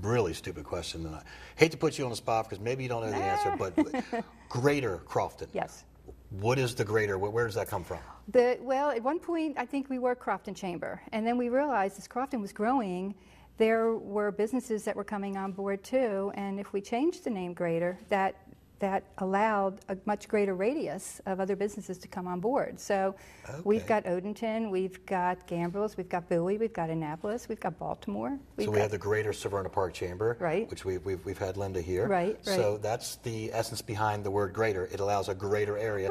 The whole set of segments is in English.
really stupid question. And I hate to put you on the spot because maybe you don't know the answer, but Greater Crofton. Yes. What is the Greater? Where does that come from? Well, at one point, I think we were Crofton Chamber. And then we realized as Crofton was growing, there were businesses that were coming on board too. And if we changed the name Greater, that allowed a much greater radius of other businesses to come on board. So we've got Odenton, we've got Gambrills, we've got Bowie, we've got Annapolis, we've got Baltimore. So we have the Greater Severna Park Chamber, right, which we've had Linda here. Right. So that's the essence behind the word greater. It allows a greater area.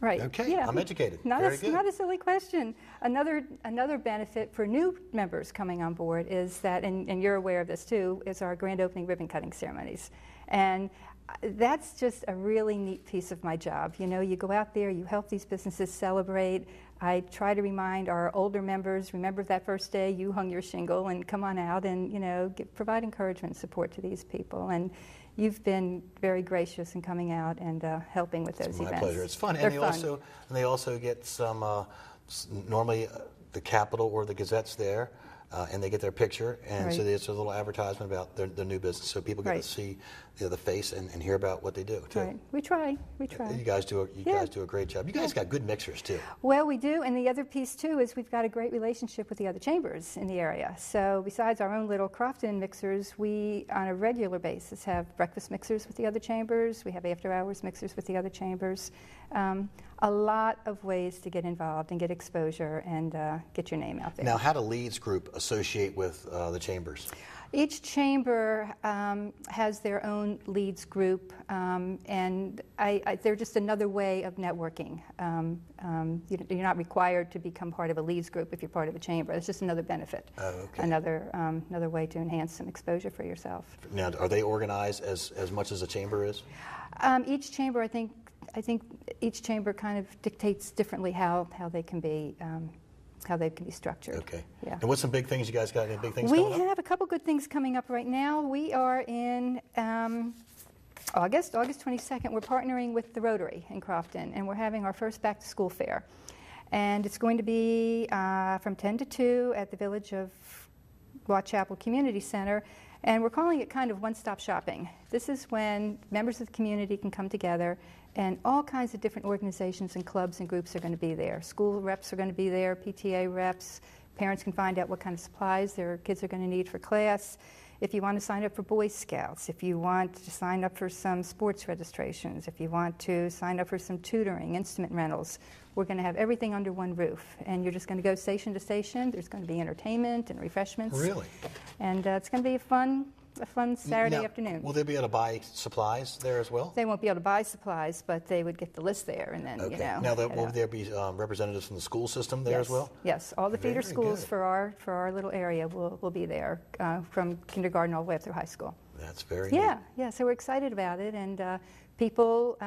Right. Okay, yeah. I'm educated. Not Very good. Not a silly question. Another benefit for new members coming on board is that, and you're aware of this too, is our grand opening ribbon cutting ceremonies. And that's just a really neat piece of my job. You know, you go out there, you help these businesses celebrate. I try to remind our older members, remember that first day you hung your shingle, and come on out and, you know, provide encouragement and support to these people. And you've been very gracious in coming out and helping with those events. My pleasure. It's fun. They're and they also get some, normally the Capitol or the Gazette's there. And they get their picture, and so there's a little advertisement about their new business, so people get to see the face and hear about what they do too. Right. We try. You guys do a great job. You guys got good mixers too. Well, we do, and the other piece too is we've got a great relationship with the other chambers in the area. So besides our own little Crofton mixers, we on a regular basis have breakfast mixers with the other chambers. We have after-hours mixers with the other chambers. A lot of ways to get involved and get exposure and get your name out there. Now, how do Leads Group associate with the chambers? Each chamber has their own Leads Group, and they're just another way of networking. You're not required to become part of a Leads Group if you're part of a chamber. It's just another benefit, another way to enhance some exposure for yourself. Now, are they organized as much as a chamber is? Each chamber, I think each chamber kind of dictates differently how they can be structured. Okay. Yeah. And what's some big things you guys got? Any big things we coming up? We have a couple good things coming up right now. We are in August 22nd. We're partnering with the Rotary in Crofton, and we're having our first back-to-school fair. And it's going to be from 10 to 2 at the Village of Watts Chapel Community Center. And we're calling it kind of one-stop shopping. This is when members of the community can come together, and all kinds of different organizations and clubs and groups are going to be there. School reps are going to be there, PTA reps. Parents can find out what kind of supplies their kids are going to need for class. If you want to sign up for Boy Scouts, if you want to sign up for some sports registrations, if you want to sign up for some tutoring, instrument rentals, we're going to have everything under one roof. And you're just going to go station to station. There's going to be entertainment and refreshments. Really? And it's going to be a fun Saturday afternoon. Will they be able to buy supplies there as well? They won't be able to buy supplies, but they would get the list there, and then Now, will there be representatives from the school system there as well? Yes, all the feeder schools for our little area will be there, from kindergarten all the way up through high school. That's very neat. Yeah. So we're excited about it, and people.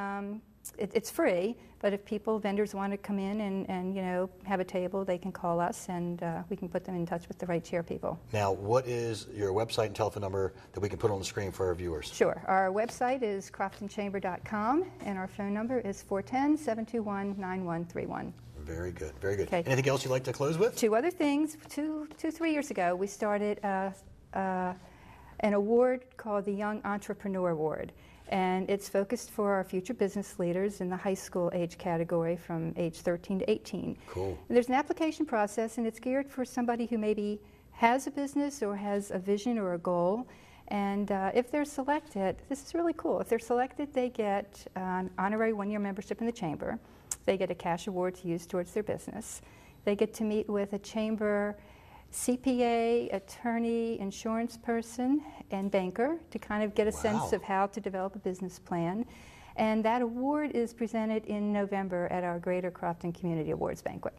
It's free, but if vendors want to come in and have a table, they can call us, and we can put them in touch with the right chair people. Now, what is your website and telephone number that we can put on the screen for our viewers? Sure. Our website is croftonchamber.com, and our phone number is 410-721-9131. Very good, very good. Okay. Anything else you'd like to close with? Two other things. 3 years ago, we started an award called the Young Entrepreneur Award. And it's focused for our future business leaders in the high school age category from age 13 to 18. Cool. And there's an application process, and it's geared for somebody who maybe has a business or has a vision or a goal. And if they're selected, this is really cool. If they're selected, they get an honorary one-year membership in the chamber. They get a cash award to use towards their business. They get to meet with a chamber CPA, attorney, insurance person, and banker to kind of get a sense of how to develop a business plan. And that award is presented in November at our Greater Crofton Community Awards Banquet.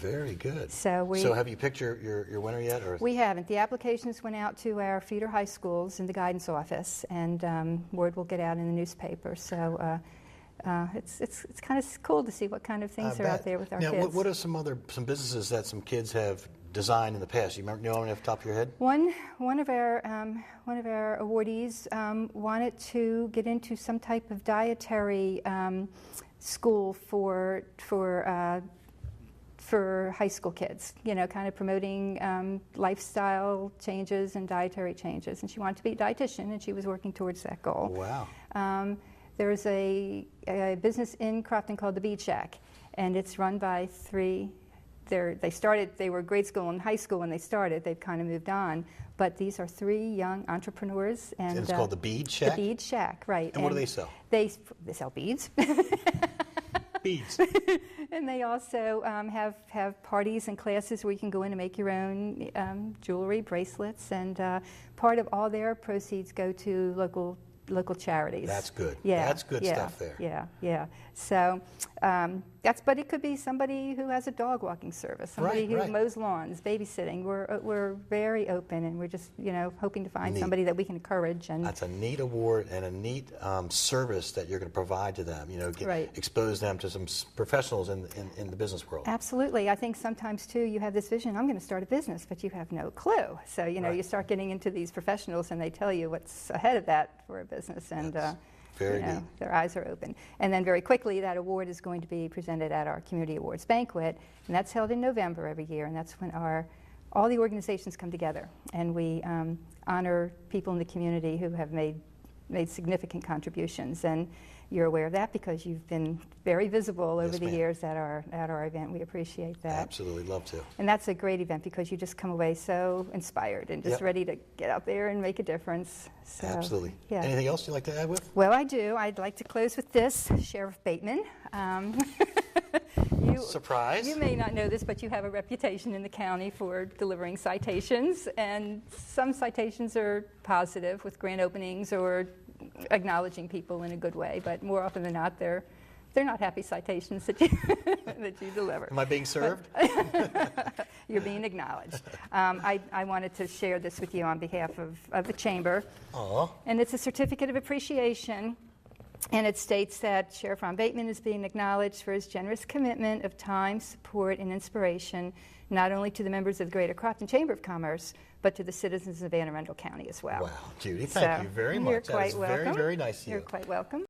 Very good. So have you picked your winner yet? Or? We haven't. The applications went out to our feeder high schools in the guidance office, and word will get out in the newspaper. So it's kind of cool to see what kind of things are out there with our kids. Now, what are some businesses that some kids have designed in the past? You know them off the top of your head? One of our awardees wanted to get into some type of dietary school for for high school kids, you know, kind of promoting lifestyle changes and dietary changes. And she wanted to be a dietitian, and she was working towards that goal. Wow. There's a business in Crofton called the Bead Shack, and it's run by three. They were grade school and high school when they started. They've kind of moved on. But these are three young entrepreneurs. And it's called the Bead Shack? The Bead Shack, right. And what do they sell? They sell beads. Beads. And they also have parties and classes where you can go in and make your own jewelry, bracelets, and part of all their proceeds go to local charities. That's good. Yeah, That's good stuff there. Yeah. So but it could be somebody who has a dog walking service, somebody who mows lawns, babysitting. We're very open, and we're just, you know, hoping to find somebody that we can encourage. And that's a neat award and a neat service that you're going to provide to them. You know, expose them to some professionals in the business world. Absolutely. I think sometimes too you have this vision, I'm going to start a business, but you have no clue. So, you know, you start getting into these professionals, and they tell you what's ahead of that for a business, and very neat. Their eyes are open. And then very quickly, that award is going to be presented at our Community Awards Banquet, and that's held in November every year, and that's when all the organizations come together, and we honor people in the community who have made significant contributions. And you're aware of that because you've been very visible over the years at our event. We appreciate that. Absolutely, love to. And that's a great event because you just come away so inspired and just ready to get out there and make a difference. So, absolutely. Yeah. Anything else you'd like to add with? Well, I do. I'd like to close with this, Sheriff Bateman. Surprise. You may not know this, but you have a reputation in the county for delivering citations, and some citations are positive with grand openings or acknowledging people in a good way, but more often than not, they're not happy citations that you that you deliver. Am I being served? You're being acknowledged. I wanted to share this with you on behalf of the Chamber. Aww. And it's a certificate of appreciation, and it states that Sheriff Ron Bateman is being acknowledged for his generous commitment of time, support, and inspiration, not only to the members of the Greater Crofton Chamber of Commerce, but to the citizens of Anne Arundel County as well. Wow, Judy, thank you very much. You're quite that is welcome. very, very nice of you. You're quite welcome.